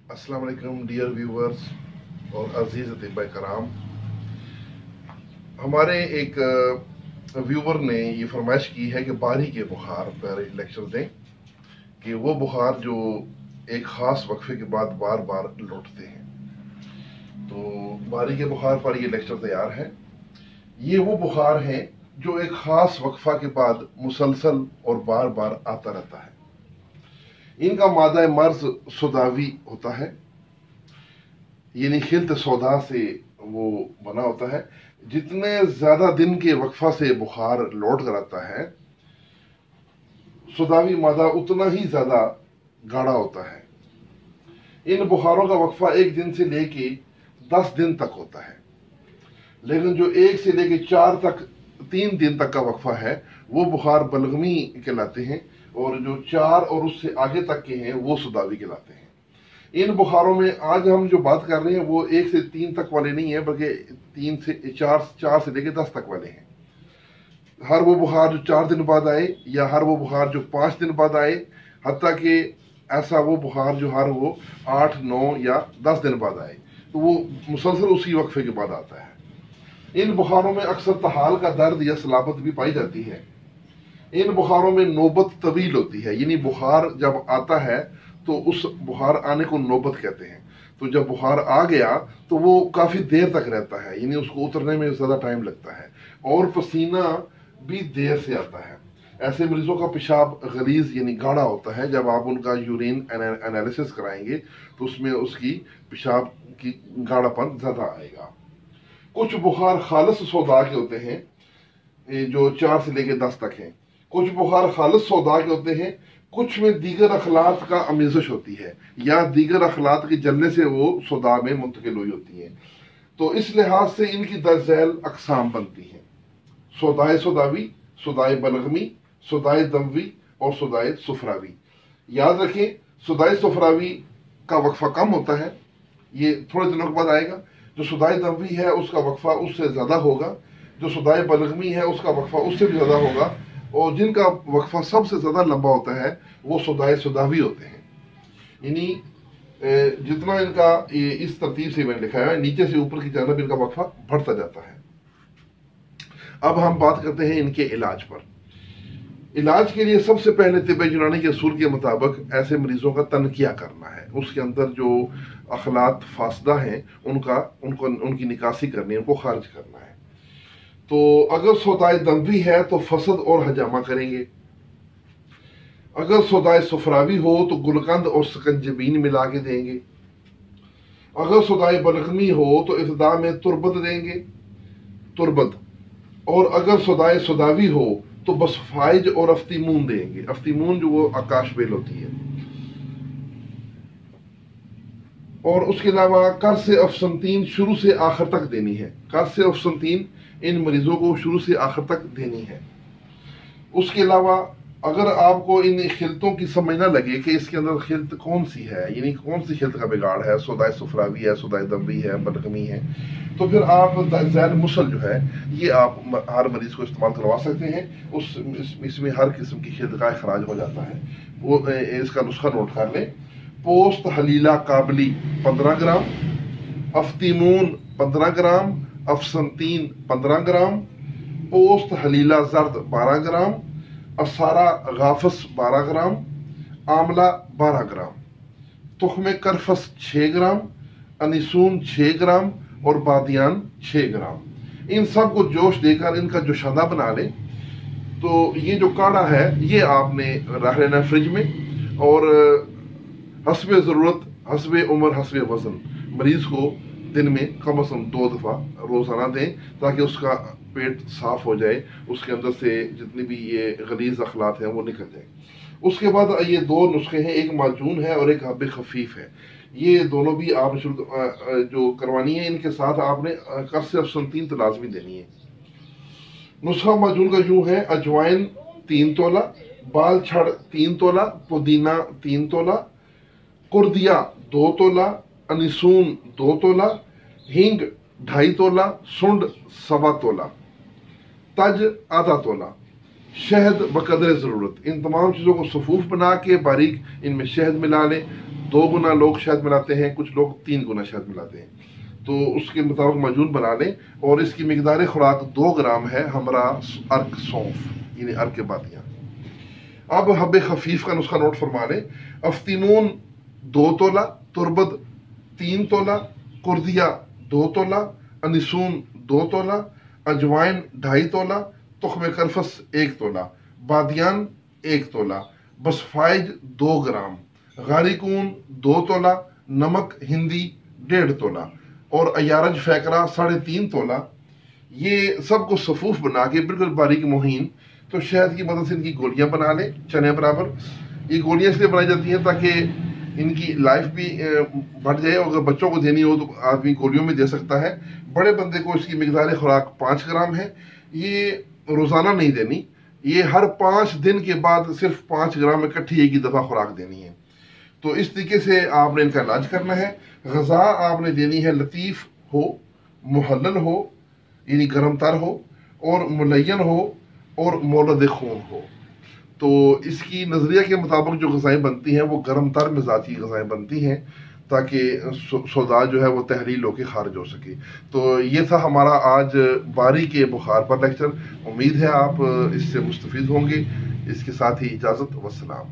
अस्सलाम वालेकुम dear viewers और अजीज़ अतिबा कराम। हमारे एक व्यूवर ने ये फरमाइश की है कि बारी के बुखार पर लेक्चर दें, कि वो बुखार जो एक ख़ास वक्फे के बाद बार बार लौटते हैं। तो बारी के बुखार पर ये लेक्चर तैयार है। ये वो बुखार हैं जो एक ख़ास वक्फा के बाद मुसलसल और बार बार आता रहता है। इनका मादा मर्ज सौदावी होता है, यानी खिल्त सौदा से वो बना होता है। जितने ज्यादा दिन के वक्फा से बुखार लौट कर आता है, सौदावी मादा उतना ही ज्यादा गाढ़ा होता है। इन बुखारों का वक्फा 1 दिन से लेके 10 दिन तक होता है, लेकिन जो 1 से लेके 3 दिन तक का वक्फा है वो बुखार बलगमी कहलाते हैं, और जो 4 और उससे आगे तक के हैं वो सौदावी कहलाते हैं। इन बुखारों में आज हम जो बात कर रहे हैं वो 1 से 3 तक वाले नहीं है, बल्कि 3 से 4 से लेके 10 तक वाले हैं। हर वो बुखार जो 4 दिन बाद आए, या हर वो बुखार जो 5 दिन बाद आए, हत्ता कि ऐसा वो बुखार जो हर वो 8, 9 या 10 दिन बाद आए, तो वो मुसलसल उसी वक्फे के बाद आता है। इन बुखारों में अक्सर तहाल का दर्द या सलाबत भी पाई जाती है। इन बुखारों में नौबत तवील होती है, यानी बुखार जब आता है तो उस बुखार आने को नौबत कहते हैं। तो जब बुखार आ गया तो वो काफी देर तक रहता है, यानी उसको उतरने में ज्यादा टाइम लगता है, और पसीना भी देर से आता है। ऐसे मरीजों का पेशाब गलीज यानी गाढ़ा होता है। जब आप उनका यूरिन एनालिसिस कराएंगे तो उसमें उसकी पेशाब की गाढ़ापन ज्यादा आएगा। कुछ बुखार खालिस सौदा के होते हैं, जो 4 से लेके 10 तक हैं। कुछ बुखार खालिस सौदा के होते हैं। कुछ में दीगर अखलात का अमेज़श होती है, या दीगर अखलात के जलने से वो सौदा में मुंतकिल हुई होती हैं। तो इस लिहाज से इनकी दर्जैल अकसाम बनती हैं: सौदाए सौदावी, सौदाए बलगमी, सौदाए दमवी और सौदाए सुफरावी। याद रखें, सौदाए सुफरावी का वक्फा कम होता है, ये थोड़े दिनों के बाद आएगा। जो सौदाए दमवी है उसका वक्फा उससे ज्यादा होगा। जो सौदाए बलगमी है उसका वक्फा उससे भी ज्यादा होगा। और जिनका वक्फा सबसे ज्यादा लंबा होता है वो सौदाए सौदावी होते हैं। यानी जितना इनका इस तरतीब से मैंने लिखा है, नीचे से ऊपर की जानब इनका वक्फा बढ़ता जाता है। अब हम बात करते हैं इनके इलाज पर। इलाज के लिए सबसे पहले तिब्ब यूनानी के असूल के मुताबिक ऐसे मरीजों का तनकिया करना है। उसके अंदर जो अखलात फासदा हैं उनकी निकासी करनी है, उनको खारिज करना है। तो अगर सौदाए दमवी है तो फसद और हजामा करेंगे। अगर सौदाए सुफरावी हो तो गुलकंद और सकंजबीन मिला के देंगे। अगर सौदाए बलगमी हो तो इब्तिदा में तुरबत देंगे, तुरबत। और अगर सौदाए सौदावी हो तो बस फाइज और अफ्तीमून देंगे। अफ्तीमून जो वो आकाश बेल होती है। और उसके अलावा कर्स अफसंतीन शुरू से आखिर तक देनी है। कर्स अफसंतीन इन मरीजों को शुरू से आखिर तक देनी है। उसके अलावा अगर आपको इन खिलतों की समझ ना लगे कि इसके अंदर खिलत कौन सी है, यानी कौन सी खिलत का बिगाड़ है, सौदाए सुफरावी है, सौदाए दमवी है, बलगमी है, तो फिर आप ज़ैल मुसल जो है ये आप हर मरीज को इस्तेमाल करवा सकते हैं। इसमें हर किस्म की खिलत का खराज हो जाता है। वो इसका नुस्खा नोट कर लें: पोस्त हलीला काबली 15 ग्राम, अफ्तीमून 15 ग्राम, अफसंतीन 15 ग्राम, पोस्त हलीला जर्द 12 ग्राम, असारा गाफस 12 ग्राम, आमला 12 ग्राम, तुख्मे करफस 6 ग्राम, अनिसून 6 ग्राम और बादियान 6 ग्राम। इन सब को जोश देकर इनका जोशादा बना लें। तो ये जो काढ़ा है ये आपने रख लेना फ्रिज में, और हस्बे ज़रूरत, हस्बे उम्र, हस्बे वजन मरीज को दिन में कम से कम 2 दफ़ा रोज़ाना दें, ताकि उसका पेट साफ हो जाए, उसके अंदर से जितनी भी ये गलीज अखलात हैं वो निकल जाए। उसके बाद ये 2 नुस्खे हैं, एक माजून है और एक हब्बे खफीफ है। ये दोनों भी आप जो करवानी है, इनके साथ आपने कर्स अफसंतीन तो लाजमी देनी है। नुस्खा माजून का यूं है: अजवाइन 3 तोला, बाल छड़ 3 तोला, पुदीना 3 तोला, कुर्दिया 2 तोला, अनिसून 2 तोला, हींग 2.5 तोला, सुंड 1.25 तोला, तज आधा तोला। शहद बकदर ज़रूरत, इन तमाम चीज़ों को सफूफ बना के बारीक इनमें शहद मिला लें। 2 गुना लोग शहद मिलाते हैं, कुछ लोग 3 गुना शहद मिलाते हैं, तो उसके मुताबिक माजून बना लें। और इसकी मिकदार खुराक 2 ग्राम है हमरा अर्क सौंफ, यानी अर्क बादियाँ। अब हब खफीफ का नुस्खा नोट फरमा लें। अफ्तीनून 2 तोला, तुरबत 3 तोला, कुर्दिया 2 तोला, अनिसून 2 तोला, अजवाइन 2.5 तोला, तुख्म करफस 1 तोला, बादियान 1 तोला, बसफाइज 2 ग्राम, गारिकून 2 तोला, नमक हिंदी 1.5 तोला और अयारज फैकरा 3.5 तोला। ये सबको सफूफ बना के बिल्कुल बारीक मुहीन, तो शहद की मदद से इनकी गोलियां बना लें चने बराबर। ये गोलियां इसलिए बनाई जाती हैं ताकि इनकी लाइफ भी बढ़ जाए। अगर बच्चों को देनी हो तो आदमी गोलियों में दे सकता है। बड़े बंदे को इसकी मिकदार खुराक 5 ग्राम है। ये रोज़ाना नहीं देनी, ये हर 5 दिन के बाद सिर्फ 5 ग्राम इकट्ठी एक ही दफ़ा खुराक देनी है। तो इस तरीके से आपने इनका इलाज करना है। ग़ज़ा आपने देनी है लतीफ़ हो, मुहल्लल हो यानी गर्म तर हो, और मुलय्यन हो और मौलद खून हो। तो इसकी नज़रिया के मुताबिक जो ग़ज़ाएँ बनती हैं वो गर्म तर मिजाज की ग़ज़ाएँ बनती हैं, ताकि सौदा जो है वो तहलील होकर खारिज हो सके। तो ये था हमारा आज बारी के बुखार पर लेक्चर। उम्मीद है आप इससे मुस्तफ़ीद होंगे। इसके साथ ही इजाज़त, वस्सलाम।